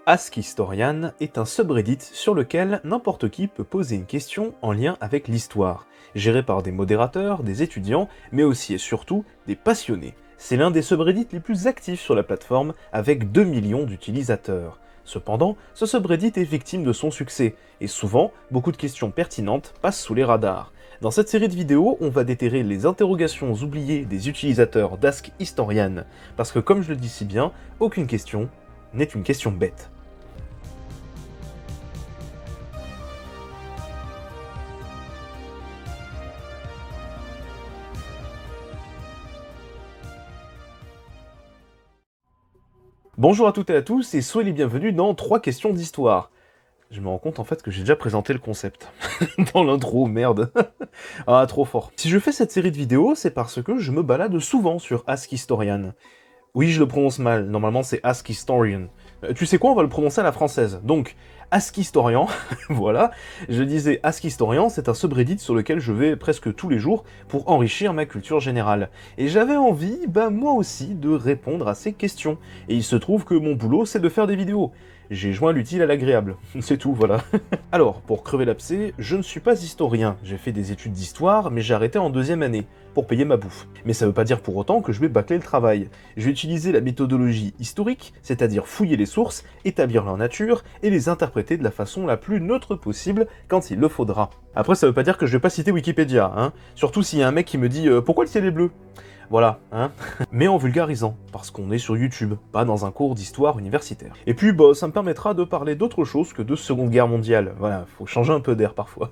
Ask Historian est un subreddit sur lequel n'importe qui peut poser une question en lien avec l'histoire, géré par des modérateurs, des étudiants, mais aussi et surtout des passionnés. C'est l'un des subreddits les plus actifs sur la plateforme avec 2 millions d'utilisateurs. Cependant, ce subreddit est victime de son succès, et souvent, beaucoup de questions pertinentes passent sous les radars. Dans cette série de vidéos, on va déterrer les interrogations oubliées des utilisateurs d'Ask Historian, parce que comme je le dis si bien, aucune question n'est une question bête. Bonjour à toutes et à tous et soyez les bienvenus dans 3 questions d'histoire. Je me rends compte en fait que j'ai déjà présenté le concept dans l'intro, merde. Ah, trop fort. Si je fais cette série de vidéos, c'est parce que je me balade souvent sur Ask Historian. Oui, je le prononce mal, normalement c'est Ask Historian. Tu sais quoi, on va le prononcer à la française. Donc, Ask Historian, voilà. Je disais Ask Historian, c'est un subreddit sur lequel je vais presque tous les jours pour enrichir ma culture générale. Et j'avais envie, moi aussi, de répondre à ces questions. Et il se trouve que mon boulot, c'est de faire des vidéos. J'ai joint l'utile à l'agréable. C'est tout, voilà. Alors, pour crever l'abcès, je ne suis pas historien. J'ai fait des études d'histoire, mais j'ai arrêté en 2e année, pour payer ma bouffe. Mais ça veut pas dire pour autant que je vais bâcler le travail. Je vais utiliser la méthodologie historique, c'est-à-dire fouiller les sources, établir leur nature, et les interpréter de la façon la plus neutre possible quand il le faudra. Après, ça veut pas dire que je vais pas citer Wikipédia, hein. Surtout s'il y a un mec qui me dit pourquoi le ciel est bleu ? Voilà, hein. Mais en vulgarisant, parce qu'on est sur YouTube, pas dans un cours d'histoire universitaire. Et puis, ça me permettra de parler d'autre chose que de Seconde Guerre mondiale. Voilà, faut changer un peu d'air parfois.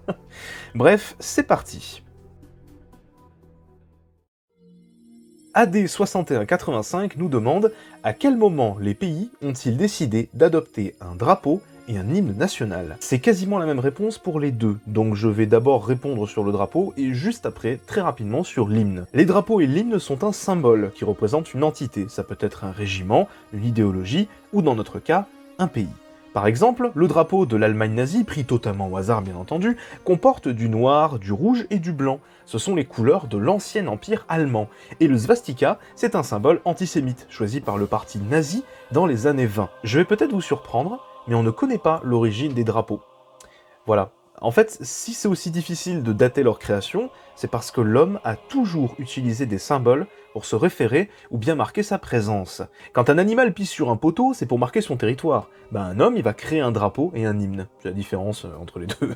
Bref, c'est parti. AD6185 nous demande à quel moment les pays ont-ils décidé d'adopter un drapeau et un hymne national. C'est quasiment la même réponse pour les deux, donc je vais d'abord répondre sur le drapeau et juste après, très rapidement, sur l'hymne. Les drapeaux et l'hymne sont un symbole qui représente une entité, ça peut être un régiment, une idéologie, ou dans notre cas, un pays. Par exemple, le drapeau de l'Allemagne nazie, pris totalement au hasard bien entendu, comporte du noir, du rouge et du blanc. Ce sont les couleurs de l'ancien empire allemand. Et le svastika, c'est un symbole antisémite, choisi par le parti nazi dans les années 20. Je vais peut-être vous surprendre, mais on ne connaît pas l'origine des drapeaux. Voilà. En fait, si c'est aussi difficile de dater leur création, c'est parce que l'homme a toujours utilisé des symboles pour se référer ou bien marquer sa présence. Quand un animal pisse sur un poteau, c'est pour marquer son territoire. Un homme, il va créer un drapeau et un hymne. C'est la différence entre les deux.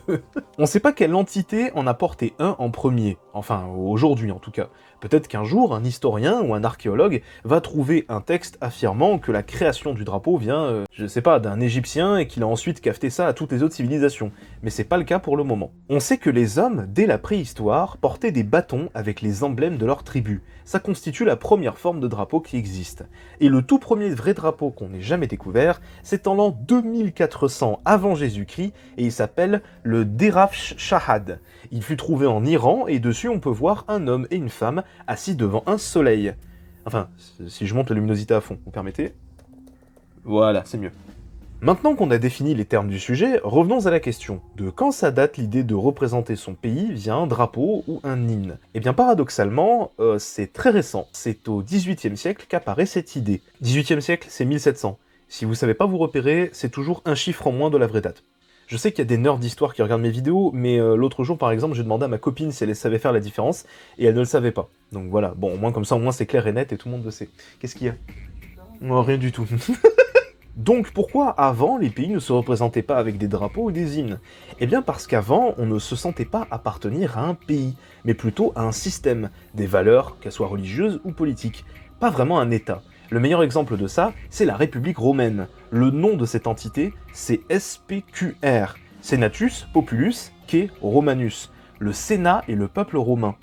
On sait pas quelle entité en a porté un en premier. Enfin, aujourd'hui en tout cas. Peut-être qu'un jour, un historien ou un archéologue va trouver un texte affirmant que la création du drapeau vient, je sais pas, d'un Égyptien et qu'il a ensuite cafeté ça à toutes les autres civilisations. Mais c'est pas le cas pour le moment. On sait que les hommes, dès la préhistoire, portaient des bâtons avec les emblèmes de leur tribu. Ça constitue la première forme de drapeau qui existe. Et le tout premier vrai drapeau qu'on ait jamais découvert, c'est en l'an 2400 avant Jésus-Christ, et il s'appelle le Derafsh Shahad. Il fut trouvé en Iran, et dessus on peut voir un homme et une femme assis devant un soleil. Enfin, si je monte la luminosité à fond, vous permettez ? Voilà, c'est mieux. Maintenant qu'on a défini les termes du sujet, revenons à la question de quand ça date l'idée de représenter son pays via un drapeau ou un hymne. Eh bien paradoxalement, c'est très récent. C'est au XVIIIe siècle qu'apparaît cette idée. XVIIIe siècle, c'est 1700. Si vous savez pas vous repérer, c'est toujours un chiffre en moins de la vraie date. Je sais qu'il y a des nerds d'histoire qui regardent mes vidéos, mais l'autre jour par exemple, j'ai demandé à ma copine si elle savait faire la différence, et elle ne le savait pas. Donc voilà, bon au moins comme ça, au moins c'est clair et net et tout le monde le sait. Qu'est-ce qu'il y a ? Non, rien du tout. Donc pourquoi avant les pays ne se représentaient pas avec des drapeaux ou des hymnes ? Eh bien parce qu'avant on ne se sentait pas appartenir à un pays, mais plutôt à un système, des valeurs, qu'elles soient religieuses ou politiques, pas vraiment un État. Le meilleur exemple de ça, c'est la République romaine. Le nom de cette entité, c'est SPQR, Senatus Populus que Romanus, le Sénat et le peuple romain.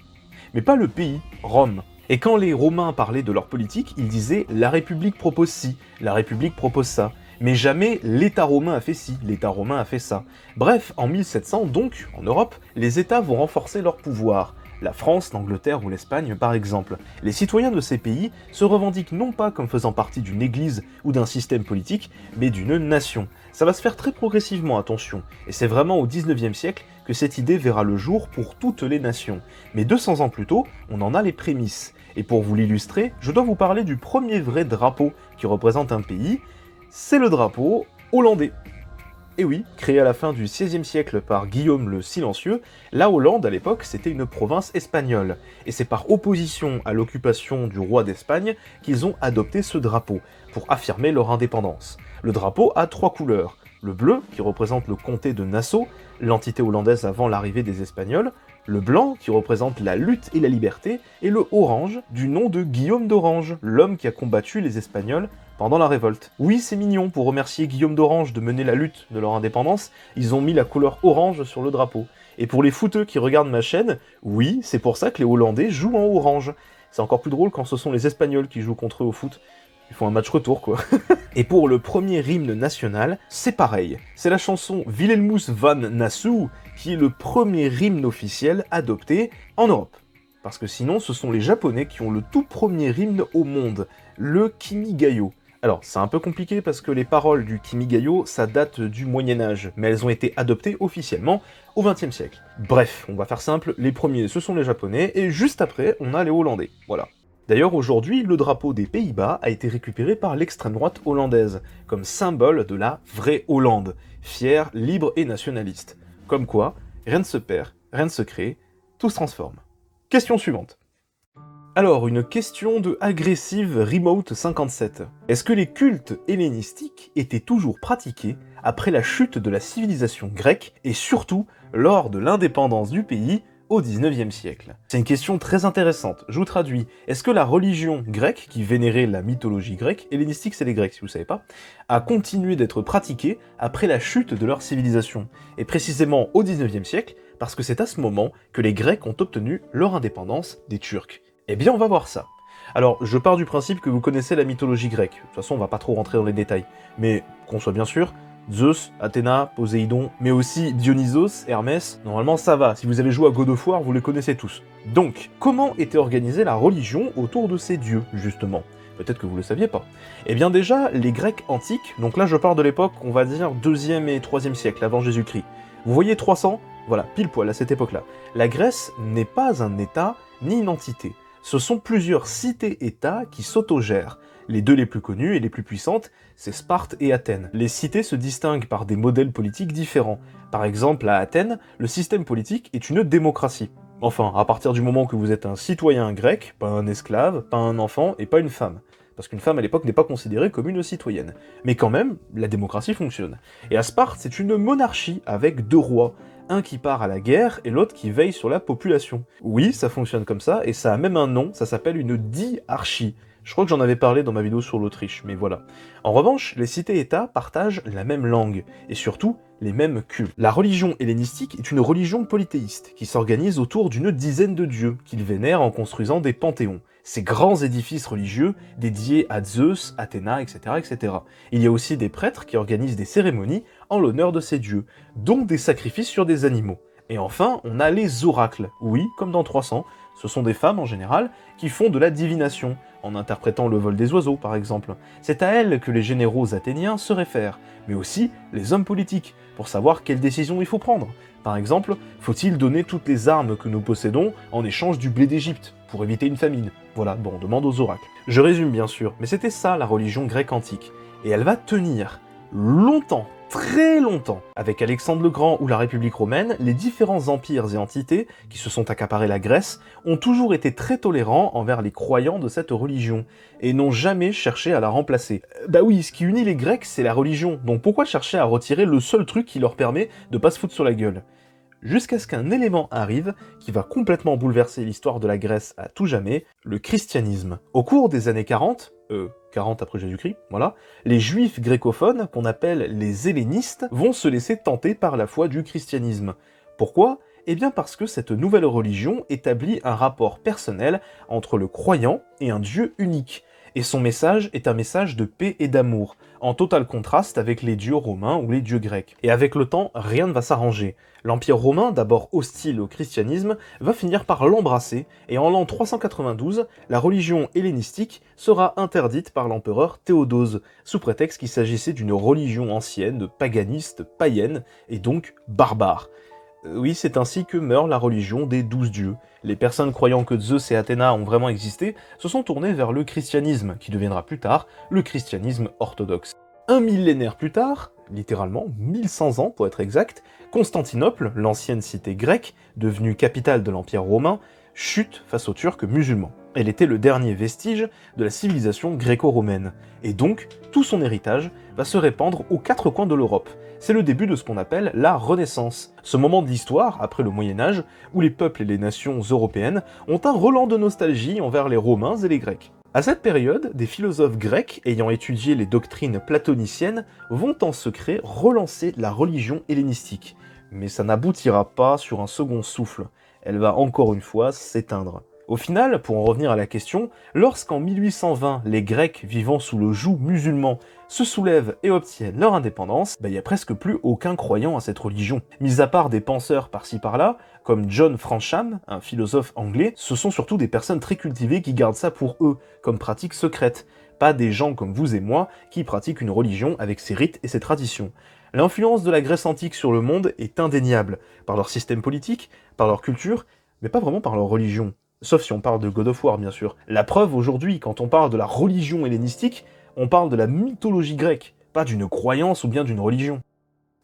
Mais pas le pays, Rome. Et quand les Romains parlaient de leur politique, ils disaient « la République propose ci, la République propose ça ». Mais jamais « l'État romain a fait ci, l'État romain a fait ça ». Bref, en 1700, donc, en Europe, les États vont renforcer leur pouvoir. La France, l'Angleterre ou l'Espagne par exemple. Les citoyens de ces pays se revendiquent non pas comme faisant partie d'une église ou d'un système politique, mais d'une nation. Ça va se faire très progressivement, attention, et c'est vraiment au 19e siècle que cette idée verra le jour pour toutes les nations. Mais 200 ans plus tôt, on en a les prémices. Et pour vous l'illustrer, je dois vous parler du premier vrai drapeau qui représente un pays, c'est le drapeau Hollandais. Et oui, créée à la fin du XVIe siècle par Guillaume le Silencieux, la Hollande à l'époque c'était une province espagnole, et c'est par opposition à l'occupation du roi d'Espagne qu'ils ont adopté ce drapeau, pour affirmer leur indépendance. Le drapeau a 3 couleurs, le bleu qui représente le comté de Nassau, l'entité hollandaise avant l'arrivée des Espagnols, le blanc qui représente la lutte et la liberté, et le orange du nom de Guillaume d'Orange, l'homme qui a combattu les Espagnols pendant la révolte. Oui, c'est mignon, pour remercier Guillaume d'Orange de mener la lutte de leur indépendance, ils ont mis la couleur orange sur le drapeau. Et pour les footeux qui regardent ma chaîne, oui, c'est pour ça que les Hollandais jouent en orange. C'est encore plus drôle quand ce sont les Espagnols qui jouent contre eux au foot. Ils font un match retour, quoi. Et pour le premier hymne national, c'est pareil. C'est la chanson Wilhelmus van Nassau qui est le premier hymne officiel adopté en Europe. Parce que sinon, ce sont les Japonais qui ont le tout premier hymne au monde, le Kimigayo. Alors, c'est un peu compliqué parce que les paroles du Kimigayo, ça date du Moyen-Âge, mais elles ont été adoptées officiellement au XXe siècle. Bref, on va faire simple, les premiers, ce sont les Japonais, et juste après, on a les Hollandais. Voilà. D'ailleurs, aujourd'hui, le drapeau des Pays-Bas a été récupéré par l'extrême droite hollandaise, comme symbole de la vraie Hollande, fière, libre et nationaliste. Comme quoi, rien ne se perd, rien ne se crée, tout se transforme. Question suivante. Alors, une question de Aggressive Remote 57. Est-ce que les cultes hellénistiques étaient toujours pratiqués après la chute de la civilisation grecque et surtout lors de l'indépendance du pays au XIXe siècle? C'est une question très intéressante, je vous traduis. Est-ce que la religion grecque, qui vénérait la mythologie grecque, hellénistique c'est les Grecs si vous savez pas, a continué d'être pratiquée après la chute de leur civilisation? Et précisément au XIXe siècle, parce que c'est à ce moment que les Grecs ont obtenu leur indépendance des Turcs. Eh bien, on va voir ça. Alors, je pars du principe que vous connaissez la mythologie grecque. De toute façon, on va pas trop rentrer dans les détails. Mais, qu'on soit bien sûr, Zeus, Athéna, Poséidon, mais aussi Dionysos, Hermès, normalement ça va. Si vous avez joué à God of War, vous les connaissez tous. Donc, comment était organisée la religion autour de ces dieux, justement? Peut-être que vous le saviez pas. Eh bien déjà, les Grecs antiques, donc là je pars de l'époque, on va dire 2e et 3e siècle avant Jésus-Christ. Vous voyez 300? Voilà, pile poil à cette époque-là. La Grèce n'est pas un État, ni une entité. Ce sont plusieurs cités-États qui s'autogèrent. Les deux les plus connues et les plus puissantes, c'est Sparte et Athènes. Les cités se distinguent par des modèles politiques différents. Par exemple, à Athènes, le système politique est une démocratie. Enfin, à partir du moment que vous êtes un citoyen grec, pas un esclave, pas un enfant et pas une femme. Parce qu'une femme à l'époque n'est pas considérée comme une citoyenne. Mais quand même, la démocratie fonctionne. Et à Sparte, c'est une monarchie avec 2 rois. Un qui part à la guerre et l'autre qui veille sur la population. Oui, ça fonctionne comme ça, et ça a même un nom, ça s'appelle une diarchie. Je crois que j'en avais parlé dans ma vidéo sur l'Autriche, mais voilà. En revanche, les cités-États partagent la même langue, et surtout, les mêmes cultes. La religion hellénistique est une religion polythéiste, qui s'organise autour d'une dizaine de dieux, qu'ils vénèrent en construisant des panthéons. Ces grands édifices religieux dédiés à Zeus, Athéna, etc., etc. Il y a aussi des prêtres qui organisent des cérémonies en l'honneur de ces dieux, donc des sacrifices sur des animaux. Et enfin, on a les oracles. Oui, comme dans 300, ce sont des femmes en général qui font de la divination, en interprétant le vol des oiseaux par exemple. C'est à elles que les généraux athéniens se réfèrent, mais aussi les hommes politiques, pour savoir quelles décisions il faut prendre. Par exemple, faut-il donner toutes les armes que nous possédons en échange du blé d'Égypte, pour éviter une famine? Voilà, bon, on demande aux oracles. Je résume bien sûr, mais c'était ça la religion grecque antique. Et elle va tenir longtemps, très longtemps. Avec Alexandre le Grand ou la République romaine, les différents empires et entités qui se sont accaparés la Grèce ont toujours été très tolérants envers les croyants de cette religion, et n'ont jamais cherché à la remplacer. Bah oui, ce qui unit les Grecs, c'est la religion, donc pourquoi chercher à retirer le seul truc qui leur permet de pas se foutre sur la gueule? Jusqu'à ce qu'un élément arrive qui va complètement bouleverser l'histoire de la Grèce à tout jamais, le christianisme. Au cours des années 40 après Jésus-Christ, voilà, les juifs grécophones, qu'on appelle les hellénistes, vont se laisser tenter par la foi du christianisme. Pourquoi? Eh bien parce que cette nouvelle religion établit un rapport personnel entre le croyant et un Dieu unique. Et son message est un message de paix et d'amour, en total contraste avec les dieux romains ou les dieux grecs. Et avec le temps, rien ne va s'arranger. L'Empire romain, d'abord hostile au christianisme, va finir par l'embrasser, et en l'an 392, la religion hellénistique sera interdite par l'empereur Théodose, sous prétexte qu'il s'agissait d'une religion ancienne, paganiste, païenne, et donc barbare. Oui, c'est ainsi que meurt la religion des 12 dieux. Les personnes croyant que Zeus et Athéna ont vraiment existé se sont tournées vers le christianisme, qui deviendra plus tard le christianisme orthodoxe. Un millénaire plus tard, littéralement 1100 ans pour être exact, Constantinople, l'ancienne cité grecque, devenue capitale de l'Empire romain, chute face aux Turcs musulmans. Elle était le dernier vestige de la civilisation gréco-romaine, et donc tout son héritage va se répandre aux quatre coins de l'Europe. C'est le début de ce qu'on appelle la Renaissance, ce moment de l'histoire, après le Moyen-Âge, où les peuples et les nations européennes ont un relent de nostalgie envers les Romains et les Grecs. À cette période, des philosophes grecs ayant étudié les doctrines platoniciennes vont en secret relancer la religion hellénistique. Mais ça n'aboutira pas sur un second souffle, elle va encore une fois s'éteindre. Au final, pour en revenir à la question, lorsqu'en 1820 les Grecs vivant sous le joug musulman se soulèvent et obtiennent leur indépendance, il n'y a presque plus aucun croyant à cette religion. Mis à part des penseurs par-ci par-là, comme John Fransham, un philosophe anglais, ce sont surtout des personnes très cultivées qui gardent ça pour eux, comme pratique secrète, pas des gens comme vous et moi qui pratiquent une religion avec ses rites et ses traditions. L'influence de la Grèce antique sur le monde est indéniable, par leur système politique, par leur culture, mais pas vraiment par leur religion. Sauf si on parle de God of War, bien sûr. La preuve, aujourd'hui, quand on parle de la religion hellénistique, on parle de la mythologie grecque, pas d'une croyance ou bien d'une religion.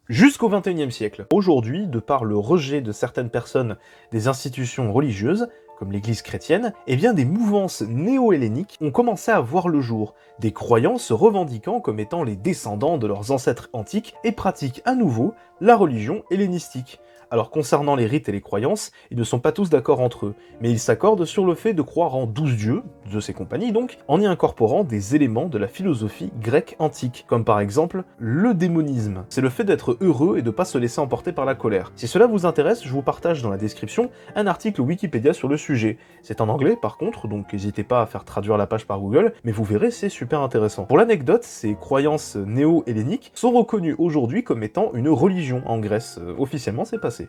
Jusqu'au XXIe siècle. Aujourd'hui, de par le rejet de certaines personnes des institutions religieuses, comme l'Église chrétienne, eh bien des mouvances néo-helléniques ont commencé à voir le jour, des croyants se revendiquant comme étant les descendants de leurs ancêtres antiques et pratiquent à nouveau la religion hellénistique. Alors concernant les rites et les croyances, ils ne sont pas tous d'accord entre eux, mais ils s'accordent sur le fait de croire en 12 dieux, de ces compagnies donc, en y incorporant des éléments de la philosophie grecque antique, comme par exemple le démonisme. C'est le fait d'être heureux et de pas se laisser emporter par la colère. Si cela vous intéresse, je vous partage dans la description un article Wikipédia sur le sujet. C'est en anglais par contre, donc n'hésitez pas à faire traduire la page par Google, mais vous verrez, c'est super intéressant. Pour l'anecdote, ces croyances néo-helléniques sont reconnues aujourd'hui comme étant une religion en Grèce. Officiellement, c'est passé.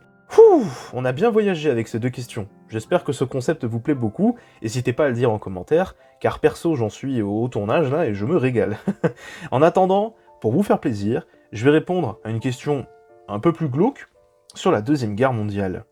On a bien voyagé avec ces deux questions. J'espère que ce concept vous plaît beaucoup, n'hésitez pas à le dire en commentaire, car perso j'en suis au tournage là et je me régale. En attendant, pour vous faire plaisir, je vais répondre à une question un peu plus glauque sur la Deuxième Guerre mondiale.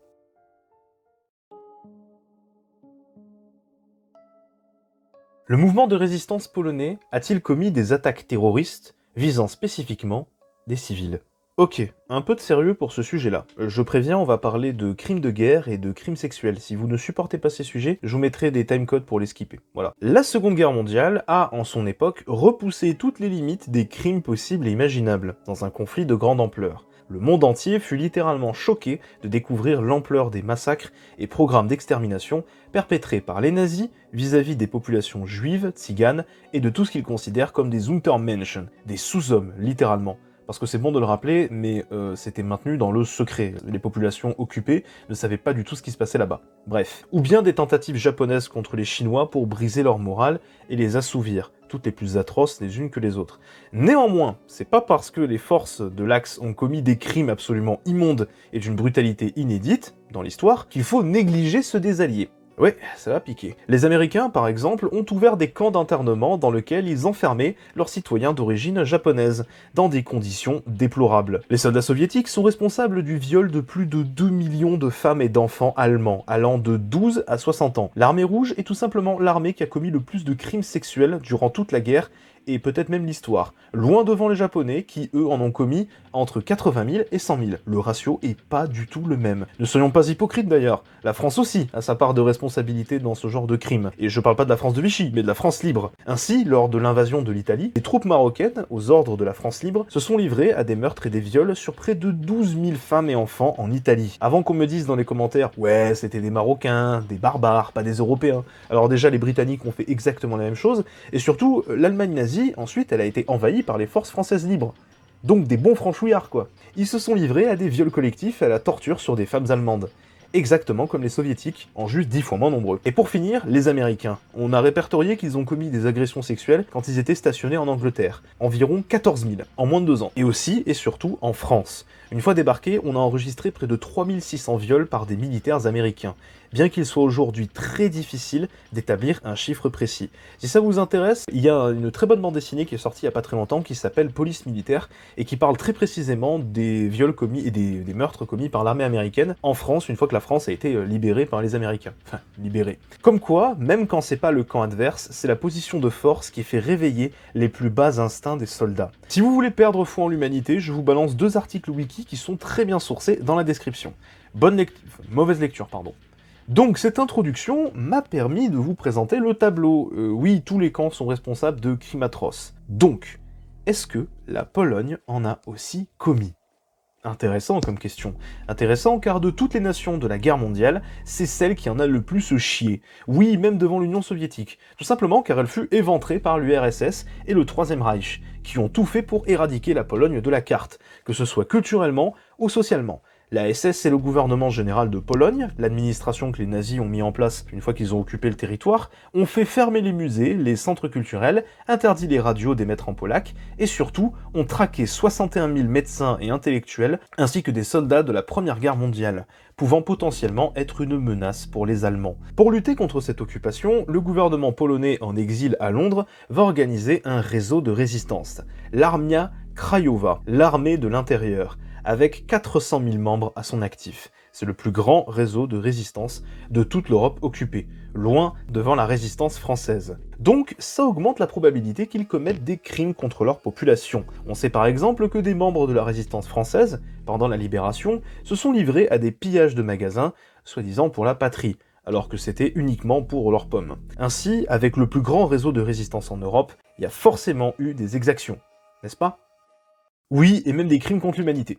Le mouvement de résistance polonais a-t-il commis des attaques terroristes visant spécifiquement des civils ? Ok, un peu de sérieux pour ce sujet-là. Je préviens, on va parler de crimes de guerre et de crimes sexuels. Si vous ne supportez pas ces sujets, je vous mettrai des timecodes pour les skipper. Voilà. La Seconde Guerre mondiale a, en son époque, repoussé toutes les limites des crimes possibles et imaginables, dans un conflit de grande ampleur. Le monde entier fut littéralement choqué de découvrir l'ampleur des massacres et programmes d'extermination perpétrés par les nazis vis-à-vis des populations juives, tziganes et de tout ce qu'ils considèrent comme des Untermenschen, des sous-hommes, littéralement. Parce que c'est bon de le rappeler, mais c'était maintenu dans le secret. Les populations occupées ne savaient pas du tout ce qui se passait là-bas. Bref. Ou bien des tentatives japonaises contre les Chinois pour briser leur morale et les assouvir, toutes les plus atroces les unes que les autres. Néanmoins, c'est pas parce que les forces de l'Axe ont commis des crimes absolument immondes et d'une brutalité inédite dans l'histoire qu'il faut négliger ceux des Alliés. Ouais, ça va piquer. Les Américains, par exemple, ont ouvert des camps d'internement dans lesquels ils enfermaient leurs citoyens d'origine japonaise, dans des conditions déplorables. Les soldats soviétiques sont responsables du viol de plus de 2 millions de femmes et d'enfants allemands, allant de 12 à 60 ans. L'armée rouge est tout simplement l'armée qui a commis le plus de crimes sexuels durant toute la guerre, et peut-être même l'histoire, loin devant les Japonais qui, eux, en ont commis entre 80 000 et 100 000. Le ratio est pas du tout le même. Ne soyons pas hypocrites d'ailleurs, la France aussi a sa part de responsabilité dans ce genre de crime. Et je parle pas de la France de Vichy, mais de la France libre. Ainsi, lors de l'invasion de l'Italie, les troupes marocaines, aux ordres de la France libre, se sont livrées à des meurtres et des viols sur près de 12 000 femmes et enfants en Italie. Avant qu'on me dise dans les commentaires « Ouais, c'était des Marocains, des barbares, pas des Européens », alors déjà les Britanniques ont fait exactement la même chose, et surtout, l'Allemagne nazie, ensuite, elle a été envahie par les forces françaises libres. Donc des bons franchouillards, quoi. Ils se sont livrés à des viols collectifs et à la torture sur des femmes allemandes. Exactement comme les soviétiques, en juste 10 fois moins nombreux. Et pour finir, les Américains. On a répertorié qu'ils ont commis des agressions sexuelles quand ils étaient stationnés en Angleterre. Environ 14 000, en moins de 2 ans. Et aussi, et surtout, en France. Une fois débarqués, on a enregistré près de 3600 viols par des militaires américains. bien qu'il soit aujourd'hui très difficile d'établir un chiffre précis. Si ça vous intéresse, il y a une très bonne bande dessinée qui est sortie il n'y a pas très longtemps, qui s'appelle Police Militaire, et qui parle très précisément des viols commis et des meurtres commis par l'armée américaine en France, une fois que la France a été libérée par les Américains. Enfin, libérée. Comme quoi, même quand c'est pas le camp adverse, c'est la position de force qui fait réveiller les plus bas instincts des soldats. Si vous voulez perdre foi en l'humanité, je vous balance 2 articles wiki qui sont très bien sourcés dans la description. Mauvaise lecture, pardon. Donc cette introduction m'a permis de vous présenter le tableau. Oui, tous les camps sont responsables de crimes atroces. Donc, est-ce que la Pologne en a aussi commis ? Intéressant comme question. Intéressant car de toutes les nations de la guerre mondiale, c'est celle qui en a le plus chié. Oui, même devant l'Union soviétique. Tout simplement car elle fut éventrée par l'URSS et le Troisième Reich, qui ont tout fait pour éradiquer la Pologne de la carte, que ce soit culturellement ou socialement. La SS, c'est le gouvernement général de Pologne, l'administration que les nazis ont mis en place une fois qu'ils ont occupé le territoire, ont fait fermer les musées, les centres culturels, interdit les radios d'émettre en polac, et surtout, ont traqué 61 000 médecins et intellectuels, ainsi que des soldats de la Première Guerre mondiale, pouvant potentiellement être une menace pour les Allemands. Pour lutter contre cette occupation, le gouvernement polonais en exil à Londres va organiser un réseau de résistance, l'Armia Krajowa, l'armée de l'intérieur, avec 400 000 membres à son actif. C'est le plus grand réseau de résistance de toute l'Europe occupée, loin devant la résistance française. Donc, ça augmente la probabilité qu'ils commettent des crimes contre leur population. On sait par exemple que des membres de la résistance française, pendant la Libération, se sont livrés à des pillages de magasins, soi-disant pour la patrie, alors que c'était uniquement pour leurs pommes. Ainsi, avec le plus grand réseau de résistance en Europe, il y a forcément eu des exactions, n'est-ce pas ? Oui, et même des crimes contre l'humanité.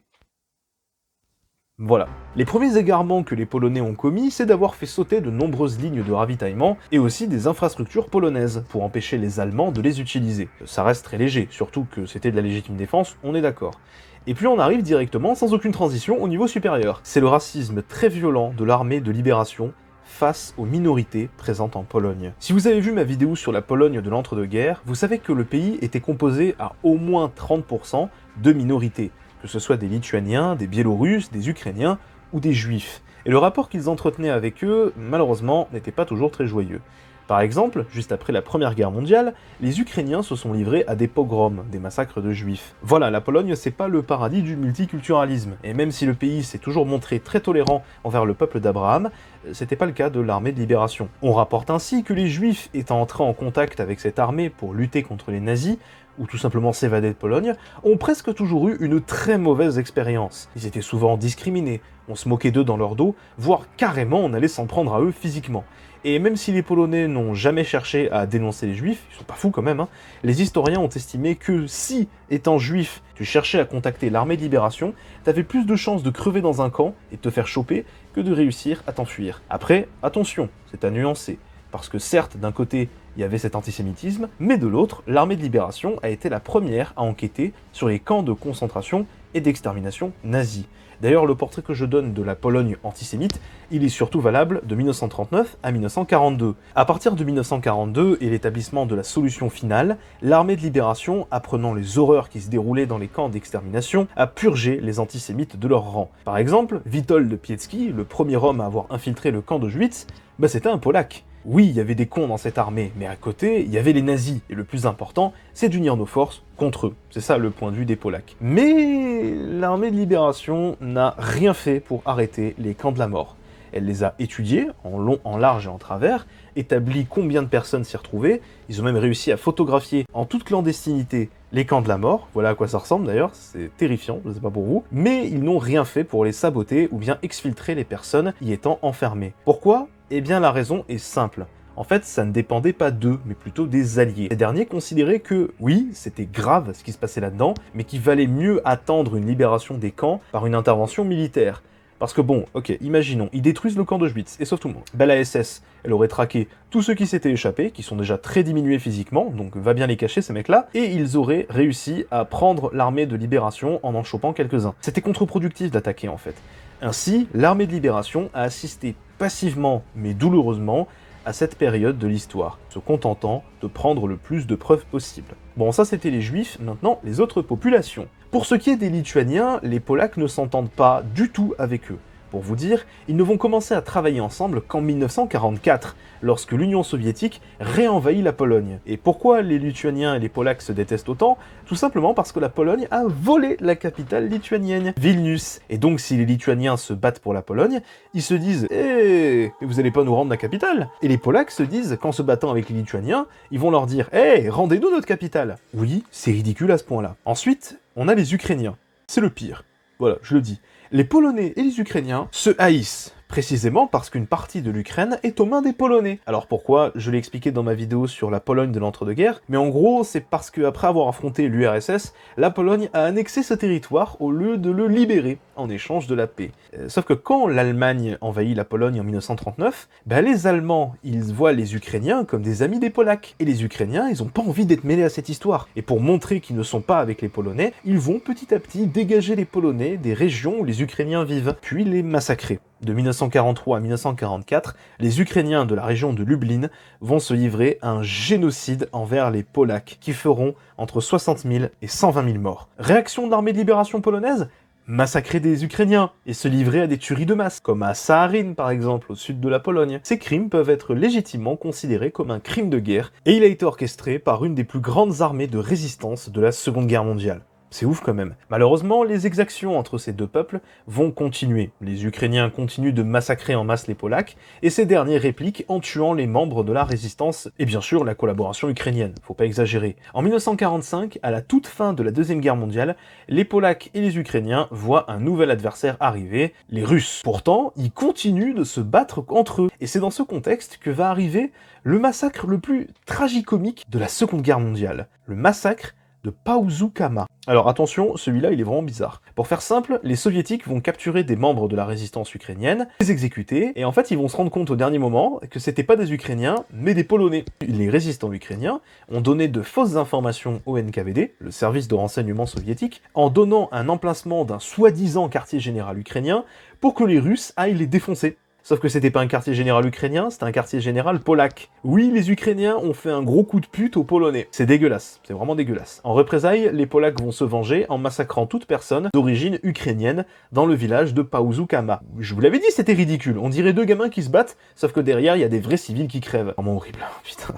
Voilà. Les premiers égarements que les Polonais ont commis, c'est d'avoir fait sauter de nombreuses lignes de ravitaillement et aussi des infrastructures polonaises, pour empêcher les Allemands de les utiliser. Ça reste très léger, surtout que c'était de la légitime défense, on est d'accord. Et puis on arrive directement, sans aucune transition, au niveau supérieur. C'est le racisme très violent de l'armée de libération face aux minorités présentes en Pologne. Si vous avez vu ma vidéo sur la Pologne de l'entre-deux-guerres, vous savez que le pays était composé à au moins 30% de minorités, que ce soit des Lituaniens, des Biélorusses, des Ukrainiens ou des Juifs. Et le rapport qu'ils entretenaient avec eux, malheureusement, n'était pas toujours très joyeux. Par exemple, juste après la Première Guerre mondiale, les Ukrainiens se sont livrés à des pogroms, des massacres de Juifs. Voilà, la Pologne, c'est pas le paradis du multiculturalisme, et même si le pays s'est toujours montré très tolérant envers le peuple d'Abraham, c'était pas le cas de l'armée de libération. On rapporte ainsi que les Juifs étant entrés en contact avec cette armée pour lutter contre les nazis, ou tout simplement s'évader de Pologne, ont presque toujours eu une très mauvaise expérience. Ils étaient souvent discriminés, on se moquait d'eux dans leur dos, voire carrément on allait s'en prendre à eux physiquement. Et même si les Polonais n'ont jamais cherché à dénoncer les Juifs, ils sont pas fous quand même, les historiens ont estimé que si, étant juif, tu cherchais à contacter l'armée de libération, t'avais plus de chances de crever dans un camp et de te faire choper que de réussir à t'enfuir. Après, attention, c'est à nuancer, parce que certes, d'un côté, il y avait cet antisémitisme, mais de l'autre, l'armée de libération a été la première à enquêter sur les camps de concentration et d'extermination nazis. D'ailleurs, le portrait que je donne de la Pologne antisémite, il est surtout valable de 1939 à 1942. À partir de 1942 et l'établissement de la solution finale, l'armée de libération, apprenant les horreurs qui se déroulaient dans les camps d'extermination, a purgé les antisémites de leur rang. Par exemple, Witold Pilecki, le premier homme à avoir infiltré le camp d'Auschwitz, c'était un Polac. Oui, il y avait des cons dans cette armée, mais à côté, il y avait les nazis, et le plus important, c'est d'unir nos forces contre eux. C'est ça le point de vue des Polacs. Mais l'armée de libération n'a rien fait pour arrêter les camps de la mort. Elle les a étudiés, en long, en large et en travers, établi combien de personnes s'y retrouvaient, ils ont même réussi à photographier en toute clandestinité les camps de la mort, voilà à quoi ça ressemble d'ailleurs, c'est terrifiant, je sais pas pour vous, mais ils n'ont rien fait pour les saboter ou bien exfiltrer les personnes y étant enfermées. Pourquoi ? Eh bien la raison est simple. En fait, ça ne dépendait pas d'eux, mais plutôt des alliés. Ces derniers considéraient que, oui, c'était grave ce qui se passait là-dedans, mais qu'il valait mieux attendre une libération des camps par une intervention militaire. Parce que bon, ok, imaginons, ils détruisent le camp d'Auschwitz et sauvent tout le monde. La SS, elle aurait traqué tous ceux qui s'étaient échappés, qui sont déjà très diminués physiquement, donc va bien les cacher ces mecs-là, et ils auraient réussi à prendre l'armée de libération en chopant quelques-uns. C'était contre-productif d'attaquer en fait. Ainsi, l'armée de libération a assisté passivement mais douloureusement à cette période de l'histoire, se contentant de prendre le plus de preuves possible. Bon, ça c'était les Juifs, maintenant les autres populations. Pour ce qui est des Lituaniens, les Polacs ne s'entendent pas du tout avec eux. Pour vous dire, ils ne vont commencer à travailler ensemble qu'en 1944, lorsque l'Union soviétique réenvahit la Pologne. Et pourquoi les Lituaniens et les Polacques se détestent autant? Tout simplement parce que la Pologne a volé la capitale lituanienne, Vilnius. Et donc si les Lituaniens se battent pour la Pologne, ils se disent « Eh, vous allez pas nous rendre la capitale ?» Et les Polacques se disent, qu'en se battant avec les Lituaniens, ils vont leur dire « Eh, rendez-nous notre capitale !» Oui, c'est ridicule à ce point-là. Ensuite, on a les Ukrainiens. C'est le pire. Voilà, je le dis. Les Polonais et les Ukrainiens se haïssent, précisément parce qu'une partie de l'Ukraine est aux mains des Polonais. Alors pourquoi? Je l'ai expliqué dans ma vidéo sur la Pologne de l'entre-deux-guerres, mais en gros, c'est parce qu'après avoir affronté l'URSS, la Pologne a annexé ce territoire au lieu de le libérer, en échange de la paix. Sauf que quand l'Allemagne envahit la Pologne en 1939, les Allemands, ils voient les Ukrainiens comme des amis des Polacs. Et les Ukrainiens, ils ont pas envie d'être mêlés à cette histoire. Et pour montrer qu'ils ne sont pas avec les Polonais, ils vont petit à petit dégager les Polonais des régions où les Ukrainiens vivent, puis les massacrer. De 1943 à 1944, les Ukrainiens de la région de Lublin vont se livrer à un génocide envers les Polacs, qui feront entre 60 000 et 120 000 morts. Réaction de l'armée de libération polonaise? Massacrer des Ukrainiens et se livrer à des tueries de masse, comme à Saharin par exemple, au sud de la Pologne. Ces crimes peuvent être légitimement considérés comme un crime de guerre, et il a été orchestré par une des plus grandes armées de résistance de la Seconde Guerre mondiale. C'est ouf quand même. Malheureusement, les exactions entre ces deux peuples vont continuer. Les Ukrainiens continuent de massacrer en masse les Polacs, et ces derniers répliquent en tuant les membres de la résistance, et bien sûr la collaboration ukrainienne, faut pas exagérer. En 1945, à la toute fin de la Deuxième Guerre mondiale, les Polacs et les Ukrainiens voient un nouvel adversaire arriver, les Russes. Pourtant, ils continuent de se battre entre eux, et c'est dans ce contexte que va arriver le massacre le plus tragicomique de la Seconde Guerre mondiale. Le massacre de Paouzou-Kama. Alors attention, celui-là il est vraiment bizarre. Pour faire simple, les soviétiques vont capturer des membres de la résistance ukrainienne, les exécuter, et en fait ils vont se rendre compte au dernier moment que c'était pas des Ukrainiens, mais des Polonais. Les résistants ukrainiens ont donné de fausses informations au NKVD, le service de renseignement soviétique, en donnant un emplacement d'un soi-disant quartier général ukrainien pour que les Russes aillent les défoncer. Sauf que c'était pas un quartier général ukrainien, c'était un quartier général polac. Oui, les Ukrainiens ont fait un gros coup de pute aux Polonais. C'est dégueulasse, c'est vraiment dégueulasse. En représailles, les Polacs vont se venger en massacrant toute personne d'origine ukrainienne dans le village de Paouzou-Kama. Je vous l'avais dit, c'était ridicule. On dirait deux gamins qui se battent, sauf que derrière, il y a des vrais civils qui crèvent. Vraiment horrible, putain.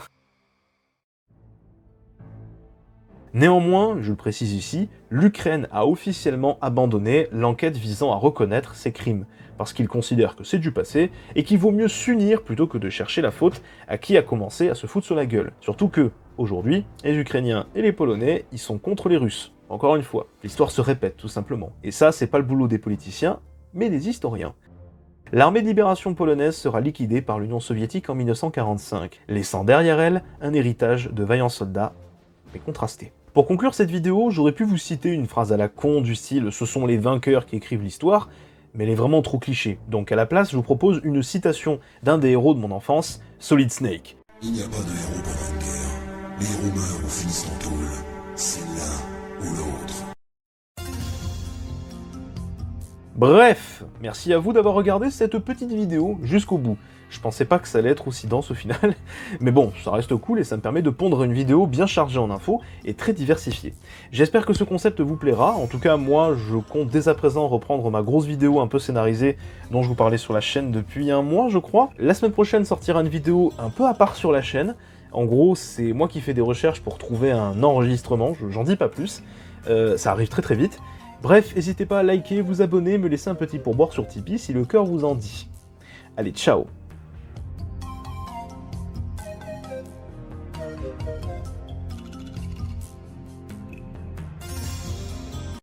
Néanmoins, je le précise ici, l'Ukraine a officiellement abandonné l'enquête visant à reconnaître ces crimes, parce qu'il considère que c'est du passé, et qu'il vaut mieux s'unir plutôt que de chercher la faute à qui a commencé à se foutre sur la gueule. Surtout que, aujourd'hui, les Ukrainiens et les Polonais, ils sont contre les Russes. Encore une fois, l'histoire se répète tout simplement. Et ça, c'est pas le boulot des politiciens, mais des historiens. L'armée de libération polonaise sera liquidée par l'Union soviétique en 1945, laissant derrière elle un héritage de vaillants soldats, mais contrasté. Pour conclure cette vidéo, j'aurais pu vous citer une phrase à la con du style « ce sont les vainqueurs qui écrivent l'histoire », mais elle est vraiment trop cliché. Donc à la place, je vous propose une citation d'un des héros de mon enfance, Solid Snake. Il n'y a pas de héros pendant une guerre. Les héros meurent ou finissent en tôle. C'est l'un ou l'autre. Bref, merci à vous d'avoir regardé cette petite vidéo jusqu'au bout. Je pensais pas que ça allait être aussi dense au final, mais bon, ça reste cool et ça me permet de pondre une vidéo bien chargée en infos et très diversifiée. J'espère que ce concept vous plaira, en tout cas moi je compte dès à présent reprendre ma grosse vidéo un peu scénarisée dont je vous parlais sur la chaîne depuis un mois je crois. La semaine prochaine sortira une vidéo un peu à part sur la chaîne, en gros c'est moi qui fais des recherches pour trouver un enregistrement, j'en dis pas plus, ça arrive très très vite. Bref, n'hésitez pas à liker, vous abonner, me laisser un petit pourboire sur Tipeee si le cœur vous en dit. Allez, ciao!